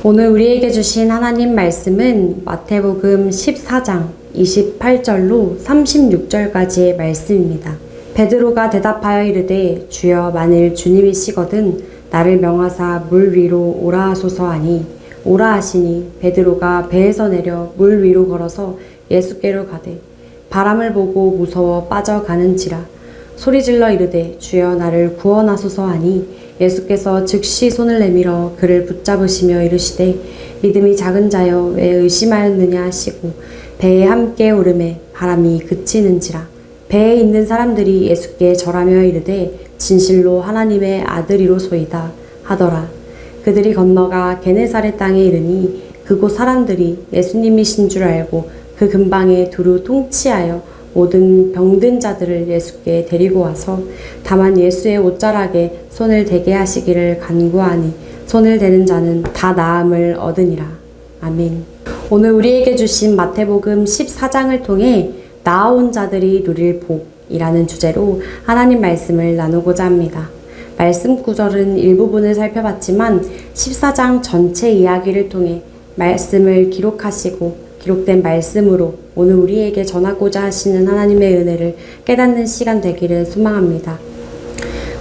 오늘 우리에게 주신 하나님 말씀은 마태복음 14장 28절로 36절까지의 말씀입니다. 베드로가 대답하여 이르되 주여 만일 주님이시거든 나를 명하사 물 위로 오라 하소서 하니 오라 하시니 베드로가 배에서 내려 물 위로 걸어서 예수께로 가되 바람을 보고 무서워 빠져가는지라 소리질러 이르되 주여 나를 구원하소서 하니 예수께서 즉시 손을 내밀어 그를 붙잡으시며 이르시되 믿음이 작은 자여 왜 의심하였느냐 하시고 배에 함께 오르매 바람이 그치는지라. 배에 있는 사람들이 예수께 절하며 이르되 진실로 하나님의 아들이로소이다 하더라. 그들이 건너가 게네사렛 땅에 이르니 그곳 사람들이 예수님이신 줄 알고 그 근방에 두루 통치하여 모든 병든 자들을 예수께 데리고 와서 다만 예수의 옷자락에 손을 대게 하시기를 간구하니 손을 대는 자는 다 나음을 얻으니라. 아멘. 오늘 우리에게 주신 마태복음 14장을 통해 나아온 자들이 누릴 복이라는 주제로 하나님 말씀을 나누고자 합니다. 말씀 구절은 일부분을 살펴봤지만 14장 전체 이야기를 통해 말씀을 기록하시고 기록된 말씀으로 오늘 우리에게 전하고자 하시는 하나님의 은혜를 깨닫는 시간 되기를 소망합니다.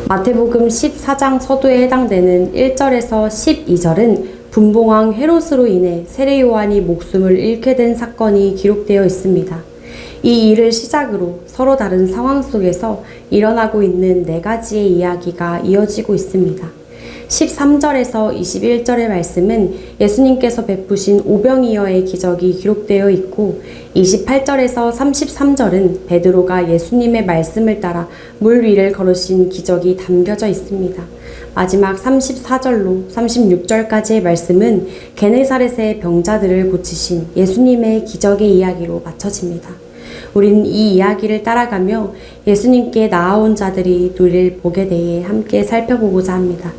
마태복음 14장 서두에 해당되는 1절에서 12절은 분봉왕 헤롯으로 인해 세례 요한이 목숨을 잃게 된 사건이 기록되어 있습니다. 이 일을 시작으로 서로 다른 상황 속에서 일어나고 있는 네 가지의 이야기가 이어지고 있습니다. 13절에서 21절의 말씀은 예수님께서 베푸신 오병이어의 기적이 기록되어 있고 28절에서 33절은 베드로가 예수님의 말씀을 따라 물 위를 걸으신 기적이 담겨져 있습니다. 마지막 34절로 36절까지의 말씀은 게네사렛의 병자들을 고치신 예수님의 기적의 이야기로 마쳐집니다. 우리는 이 이야기를 따라가며 예수님께 나아온 자들이 누릴 복에 대해 함께 살펴보고자 합니다.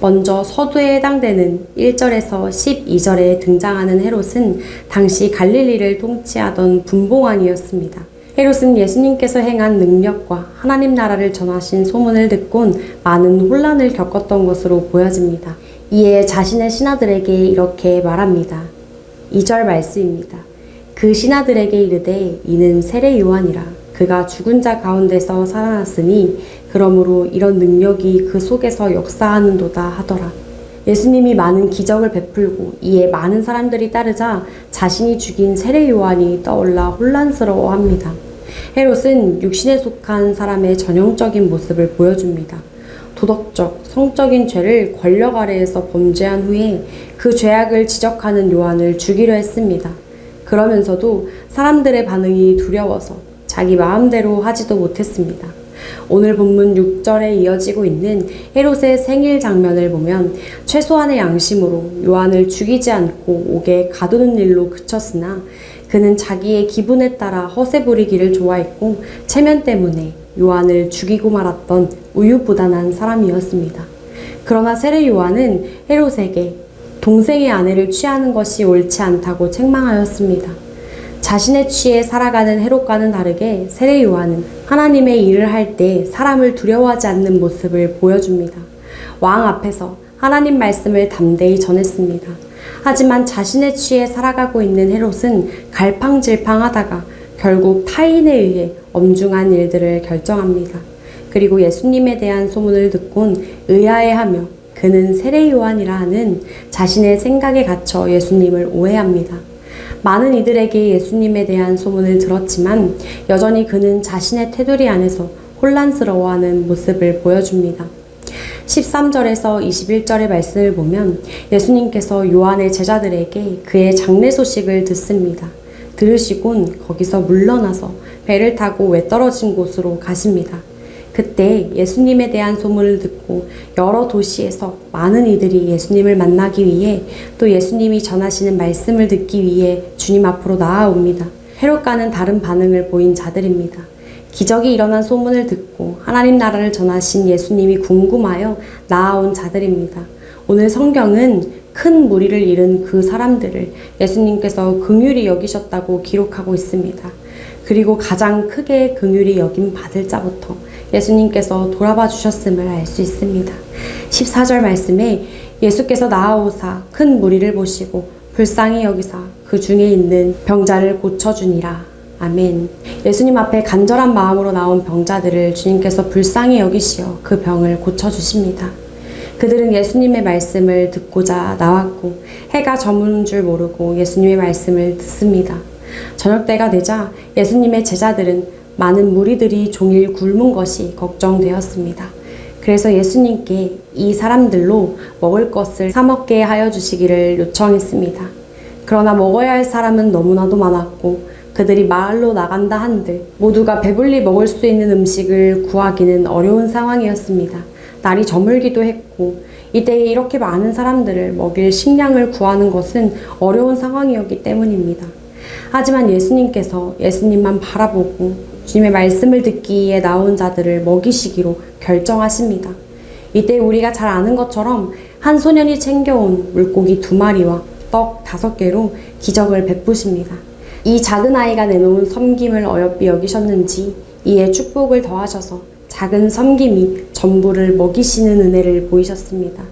먼저 서두에 해당되는 1절에서 12절에 등장하는 헤롯은 당시 갈릴리를 통치하던 분봉왕이었습니다. 헤롯은 예수님께서 행한 능력과 하나님 나라를 전하신 소문을 듣곤 많은 혼란을 겪었던 것으로 보여집니다. 이에 자신의 신하들에게 이렇게 말합니다. 2절 말씀입니다. 그 신하들에게 이르되 이는 세례 요한이라. 그가 죽은 자 가운데서 살아났으니 그러므로 이런 능력이 그 속에서 역사하는도다 하더라. 예수님이 많은 기적을 베풀고 이에 많은 사람들이 따르자 자신이 죽인 세례 요한이 떠올라 혼란스러워합니다. 헤롯은 육신에 속한 사람의 전형적인 모습을 보여줍니다. 도덕적, 성적인 죄를 권력 아래에서 범죄한 후에 그 죄악을 지적하는 요한을 죽이려 했습니다. 그러면서도 사람들의 반응이 두려워서 자기 마음대로 하지도 못했습니다. 오늘 본문 6절에 이어지고 있는 헤롯의 생일 장면을 보면 최소한의 양심으로 요한을 죽이지 않고 옥에 가두는 일로 그쳤으나 그는 자기의 기분에 따라 허세 부리기를 좋아했고 체면 때문에 요한을 죽이고 말았던 우유부단한 사람이었습니다. 그러나 세례 요한은 헤롯에게 동생의 아내를 취하는 것이 옳지 않다고 책망하였습니다. 자신의 취에 살아가는 헤롯과는 다르게 세례 요한은 하나님의 일을 할 때 사람을 두려워하지 않는 모습을 보여줍니다. 왕 앞에서 하나님 말씀을 담대히 전했습니다. 하지만 자신의 취에 살아가고 있는 헤롯은 갈팡질팡하다가 결국 타인에 의해 엄중한 일들을 결정합니다. 그리고 예수님에 대한 소문을 듣곤 의아해하며 그는 세례 요한이라 하는 자신의 생각에 갇혀 예수님을 오해합니다. 많은 이들에게 예수님에 대한 소문을 들었지만 여전히 그는 자신의 테두리 안에서 혼란스러워하는 모습을 보여줍니다. 13절에서 21절의 말씀을 보면 예수님께서 요한의 제자들에게 그의 장례 소식을 듣습니다. 들으시곤 거기서 물러나서 배를 타고 외떨어진 곳으로 가십니다. 그때 예수님에 대한 소문을 듣고 여러 도시에서 많은 이들이 예수님을 만나기 위해 또 예수님이 전하시는 말씀을 듣기 위해 주님 앞으로 나아옵니다. 헤롯과는 다른 반응을 보인 자들입니다. 기적이 일어난 소문을 듣고 하나님 나라를 전하신 예수님이 궁금하여 나아온 자들입니다. 오늘 성경은 큰 무리를 잃은 그 사람들을 예수님께서 긍휼히 여기셨다고 기록하고 있습니다. 그리고 가장 크게 긍휼히 여김 받을 자부터 예수님께서 돌아봐 주셨음을 알 수 있습니다. 14절 말씀에 예수께서 나아오사 큰 무리를 보시고 불쌍히 여기사 그 중에 있는 병자를 고쳐주니라. 아멘. 예수님 앞에 간절한 마음으로 나온 병자들을 주님께서 불쌍히 여기시어 그 병을 고쳐주십니다. 그들은 예수님의 말씀을 듣고자 나왔고 해가 저무는 줄 모르고 예수님의 말씀을 듣습니다. 저녁때가 되자 예수님의 제자들은 많은 무리들이 종일 굶은 것이 걱정되었습니다. 그래서 예수님께 이 사람들로 먹을 것을 사 먹게 하여 주시기를 요청했습니다. 그러나 먹어야 할 사람은 너무나도 많았고 그들이 마을로 나간다 한들 모두가 배불리 먹을 수 있는 음식을 구하기는 어려운 상황이었습니다. 날이 저물기도 했고 이때에 이렇게 많은 사람들을 먹일 식량을 구하는 것은 어려운 상황이었기 때문입니다. 하지만 예수님께서 예수님만 바라보고 주님의 말씀을 듣기에 나온 자들을 먹이시기로 결정하십니다. 이때 우리가 잘 아는 것처럼 한 소년이 챙겨온 물고기 2마리와 떡 5개로 기적을 베푸십니다. 이 작은 아이가 내놓은 섬김을 어여삐 여기셨는지 이에 축복을 더하셔서 작은 섬김이 전부를 먹이시는 은혜를 보이셨습니다.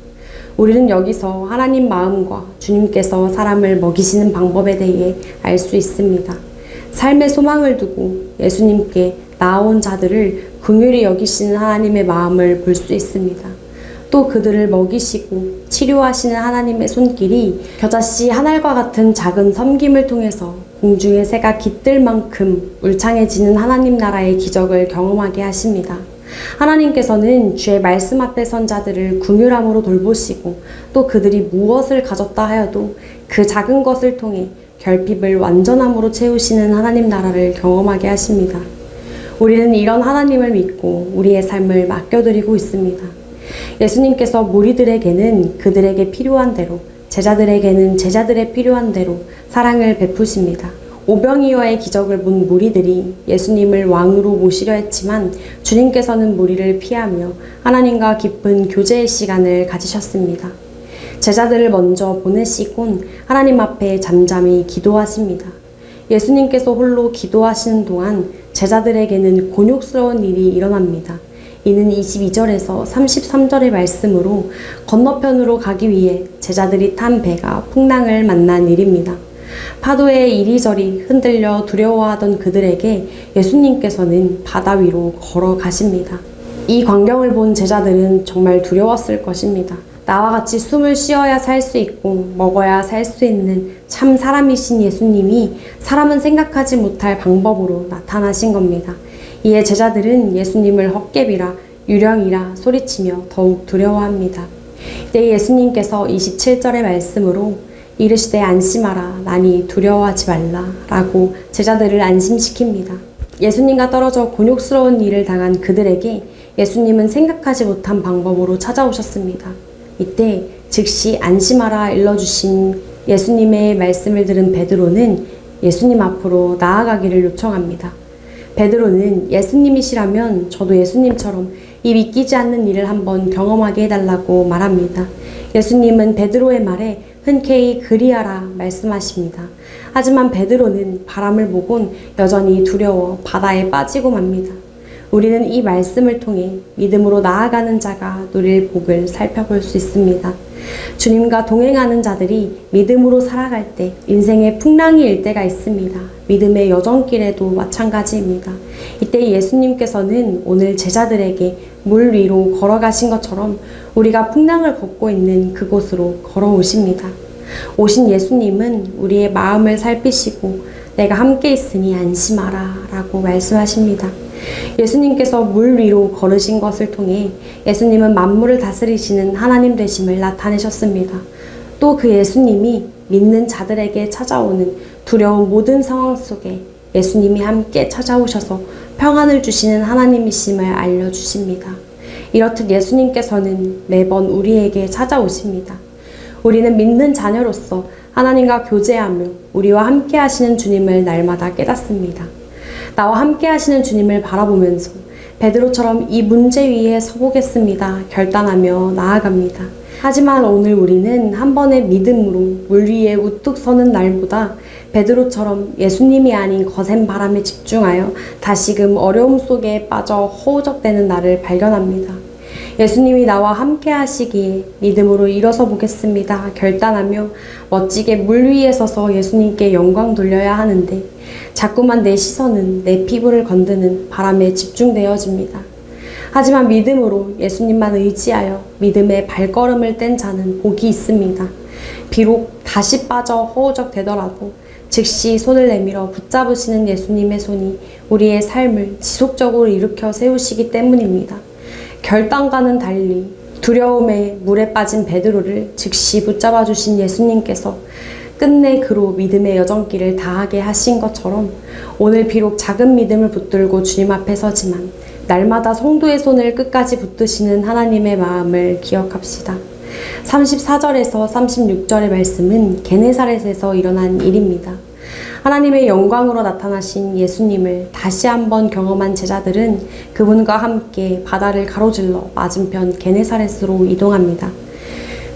우리는 여기서 하나님 마음과 주님께서 사람을 먹이시는 방법에 대해 알 수 있습니다. 삶의 소망을 두고 예수님께 나아온 자들을 긍휼히 여기시는 하나님의 마음을 볼 수 있습니다. 또 그들을 먹이시고 치료하시는 하나님의 손길이 겨자씨 한 알과 같은 작은 섬김을 통해서 공중의 새가 깃들 만큼 울창해지는 하나님 나라의 기적을 경험하게 하십니다. 하나님께서는 주의 말씀 앞에 선 자들을 긍휼함으로 돌보시고 또 그들이 무엇을 가졌다 하여도 그 작은 것을 통해 결핍을 완전함으로 채우시는 하나님 나라를 경험하게 하십니다. 우리는 이런 하나님을 믿고 우리의 삶을 맡겨드리고 있습니다. 예수님께서 무리들에게는 그들에게 필요한 대로, 제자들에게는 제자들의 필요한 대로 사랑을 베푸십니다. 오병이어의 기적을 본 무리들이 예수님을 왕으로 모시려 했지만 주님께서는 무리를 피하며 하나님과 깊은 교제의 시간을 가지셨습니다. 제자들을 먼저 보내시곤 하나님 앞에 잠잠히 기도하십니다. 예수님께서 홀로 기도하시는 동안 제자들에게는 곤욕스러운 일이 일어납니다. 이는 22절에서 33절의 말씀으로 건너편으로 가기 위해 제자들이 탄 배가 풍랑을 만난 일입니다. 파도에 이리저리 흔들려 두려워하던 그들에게 예수님께서는 바다 위로 걸어가십니다. 이 광경을 본 제자들은 정말 두려웠을 것입니다. 나와 같이 숨을 쉬어야 살 수 있고 먹어야 살 수 있는 참 사람이신 예수님이 사람은 생각하지 못할 방법으로 나타나신 겁니다. 이에 제자들은 예수님을 헛개비라 유령이라 소리치며 더욱 두려워합니다. 이때 예수님께서 27절의 말씀으로 이르시되 안심하라 나니 두려워하지 말라 라고 제자들을 안심시킵니다. 예수님과 떨어져 곤욕스러운 일을 당한 그들에게 예수님은 생각하지 못한 방법으로 찾아오셨습니다. 이때 즉시 안심하라 일러주신 예수님의 말씀을 들은 베드로는 예수님 앞으로 나아가기를 요청합니다. 베드로는 예수님이시라면 저도 예수님처럼 이 믿기지 않는 일을 한번 경험하게 해달라고 말합니다. 예수님은 베드로의 말에 흔쾌히 그리하라 말씀하십니다. 하지만 베드로는 바람을 보곤 여전히 두려워 바다에 빠지고 맙니다. 우리는 이 말씀을 통해 믿음으로 나아가는 자가 누릴 복을 살펴볼 수 있습니다. 주님과 동행하는 자들이 믿음으로 살아갈 때 인생의 풍랑이 일 때가 있습니다. 믿음의 여정길에도 마찬가지입니다. 이때 예수님께서는 오늘 제자들에게 물 위로 걸어가신 것처럼 우리가 풍랑을 걷고 있는 그곳으로 걸어오십니다. 오신 예수님은 우리의 마음을 살피시고 내가 함께 있으니 안심하라 라고 말씀하십니다. 예수님께서 물 위로 걸으신 것을 통해 예수님은 만물을 다스리시는 하나님 되심을 나타내셨습니다. 또 그 예수님이 믿는 자들에게 찾아오는 두려운 모든 상황 속에 예수님이 함께 찾아오셔서 평안을 주시는 하나님이심을 알려주십니다. 이렇듯 예수님께서는 매번 우리에게 찾아오십니다. 우리는 믿는 자녀로서 하나님과 교제하며 우리와 함께 하시는 주님을 날마다 깨닫습니다. 나와 함께 하시는 주님을 바라보면서 베드로처럼 이 문제 위에 서보겠습니다. 결단하며 나아갑니다. 하지만 오늘 우리는 한 번의 믿음으로 물 위에 우뚝 서는 날보다 베드로처럼 예수님이 아닌 거센 바람에 집중하여 다시금 어려움 속에 빠져 허우적대는 나를 발견합니다. 예수님이 나와 함께 하시기에 믿음으로 일어서 보겠습니다 결단하며 멋지게 물 위에 서서 예수님께 영광 돌려야 하는데 자꾸만 내 시선은 내 피부를 건드는 바람에 집중되어집니다. 하지만 믿음으로 예수님만 의지하여 믿음의 발걸음을 뗀 자는 복이 있습니다. 비록 다시 빠져 허우적대더라도 즉시 손을 내밀어 붙잡으시는 예수님의 손이 우리의 삶을 지속적으로 일으켜 세우시기 때문입니다. 결단과는 달리 두려움에 물에 빠진 베드로를 즉시 붙잡아 주신 예수님께서 끝내 그로 믿음의 여정길을 다하게 하신 것처럼 오늘 비록 작은 믿음을 붙들고 주님 앞에 서지만 날마다 성도의 손을 끝까지 붙드시는 하나님의 마음을 기억합시다. 34절에서 36절의 말씀은 게네사렛에서 일어난 일입니다. 하나님의 영광으로 나타나신 예수님을 다시 한번 경험한 제자들은 그분과 함께 바다를 가로질러 맞은편 게네사렛으로 이동합니다.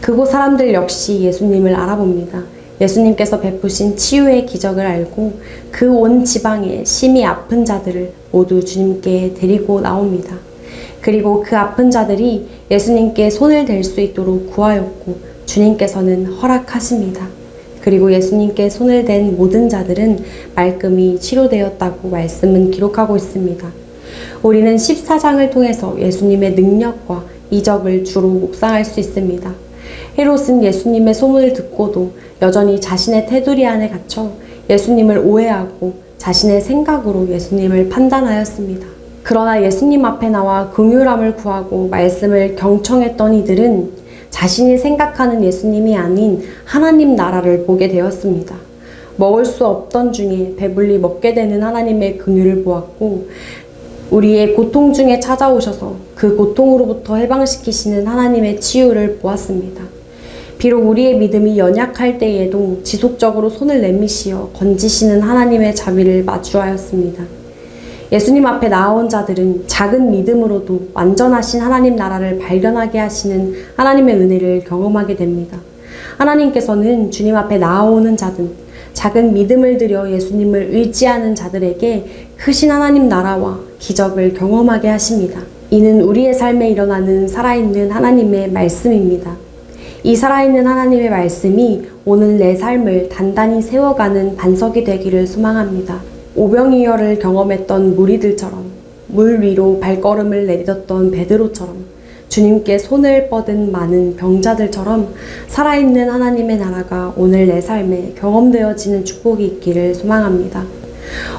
그곳 사람들 역시 예수님을 알아봅니다. 예수님께서 베푸신 치유의 기적을 알고 그 온 지방에 심히 아픈 자들을 모두 주님께 데리고 나옵니다. 그리고 그 아픈 자들이 예수님께 손을 댈 수 있도록 구하였고 주님께서는 허락하십니다. 그리고 예수님께 손을 댄 모든 자들은 말끔히 치료되었다고 말씀은 기록하고 있습니다. 우리는 14장을 통해서 예수님의 능력과 이적을 주로 묵상할 수 있습니다. 헤롯은 예수님의 소문을 듣고도 여전히 자신의 테두리 안에 갇혀 예수님을 오해하고 자신의 생각으로 예수님을 판단하였습니다. 그러나 예수님 앞에 나와 긍휼함을 구하고 말씀을 경청했던 이들은 자신이 생각하는 예수님이 아닌 하나님 나라를 보게 되었습니다. 먹을 수 없던 중에 배불리 먹게 되는 하나님의 긍휼을 보았고 우리의 고통 중에 찾아오셔서 그 고통으로부터 해방시키시는 하나님의 치유를 보았습니다. 비록 우리의 믿음이 연약할 때에도 지속적으로 손을 내미시어 건지시는 하나님의 자비를 마주하였습니다. 예수님 앞에 나아온 자들은 작은 믿음으로도 완전하신 하나님 나라를 발견하게 하시는 하나님의 은혜를 경험하게 됩니다. 하나님께서는 주님 앞에 나아오는 자들, 작은 믿음을 들여 예수님을 의지하는 자들에게 크신 하나님 나라와 기적을 경험하게 하십니다. 이는 우리의 삶에 일어나는 살아있는 하나님의 말씀입니다. 이 살아있는 하나님의 말씀이 오늘 내 삶을 단단히 세워가는 반석이 되기를 소망합니다. 오병이어를 경험했던 무리들처럼 물 위로 발걸음을 내딛었던 베드로처럼 주님께 손을 뻗은 많은 병자들처럼 살아있는 하나님의 나라가 오늘 내 삶에 경험되어지는 축복이 있기를 소망합니다.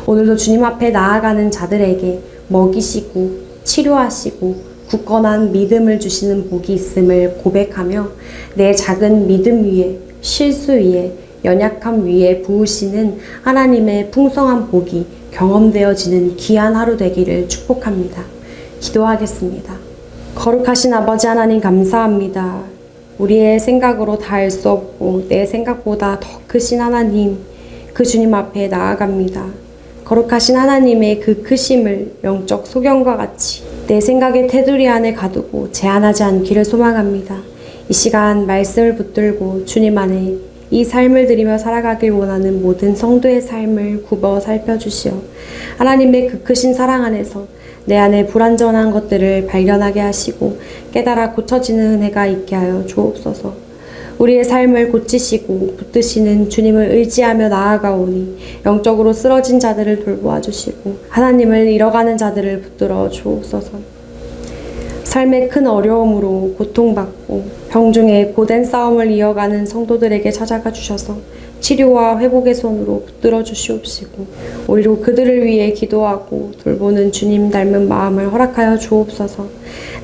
오늘도 주님 앞에 나아가는 자들에게 먹이시고 치료하시고 굳건한 믿음을 주시는 복이 있음을 고백하며 내 작은 믿음 위에 실수 위에 연약함 위에 부으시는 하나님의 풍성한 복이 경험되어지는 귀한 하루 되기를 축복합니다. 기도하겠습니다. 거룩하신 아버지 하나님 감사합니다. 우리의 생각으로 다 알 수 없고 내 생각보다 더 크신 하나님, 그 주님 앞에 나아갑니다. 거룩하신 하나님의 그 크심을 영적 소경과 같이 내 생각의 테두리 안에 가두고 제한하지 않기를 소망합니다. 이 시간 말씀을 붙들고 주님 안에 이 삶을 드리며 살아가길 원하는 모든 성도의 삶을 굽어 살펴주시어 하나님의 그 크신 사랑 안에서 내 안에 불완전한 것들을 발견하게 하시고 깨달아 고쳐지는 은혜가 있게 하여 주옵소서. 우리의 삶을 고치시고 붙드시는 주님을 의지하며 나아가오니 영적으로 쓰러진 자들을 돌보아 주시고 하나님을 잃어가는 자들을 붙들어 주옵소서. 삶의 큰 어려움으로 고통받고 병중에 고된 싸움을 이어가는 성도들에게 찾아가 주셔서 치료와 회복의 손으로 붙들어 주시옵시고 오히려 그들을 위해 기도하고 돌보는 주님 닮은 마음을 허락하여 주옵소서.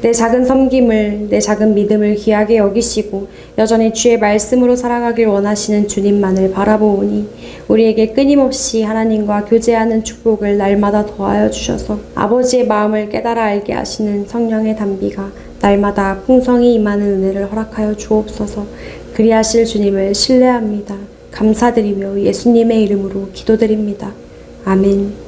내 작은 섬김을, 내 작은 믿음을 귀하게 여기시고 여전히 주의 말씀으로 살아가길 원하시는 주님만을 바라보오니 우리에게 끊임없이 하나님과 교제하는 축복을 날마다 더하여 주셔서 아버지의 마음을 깨달아 알게 하시는 성령의 단비가 날마다 풍성히 임하는 은혜를 허락하여 주옵소서. 그리하실 주님을 신뢰합니다. 감사드리며 예수님의 이름으로 기도드립니다. 아멘.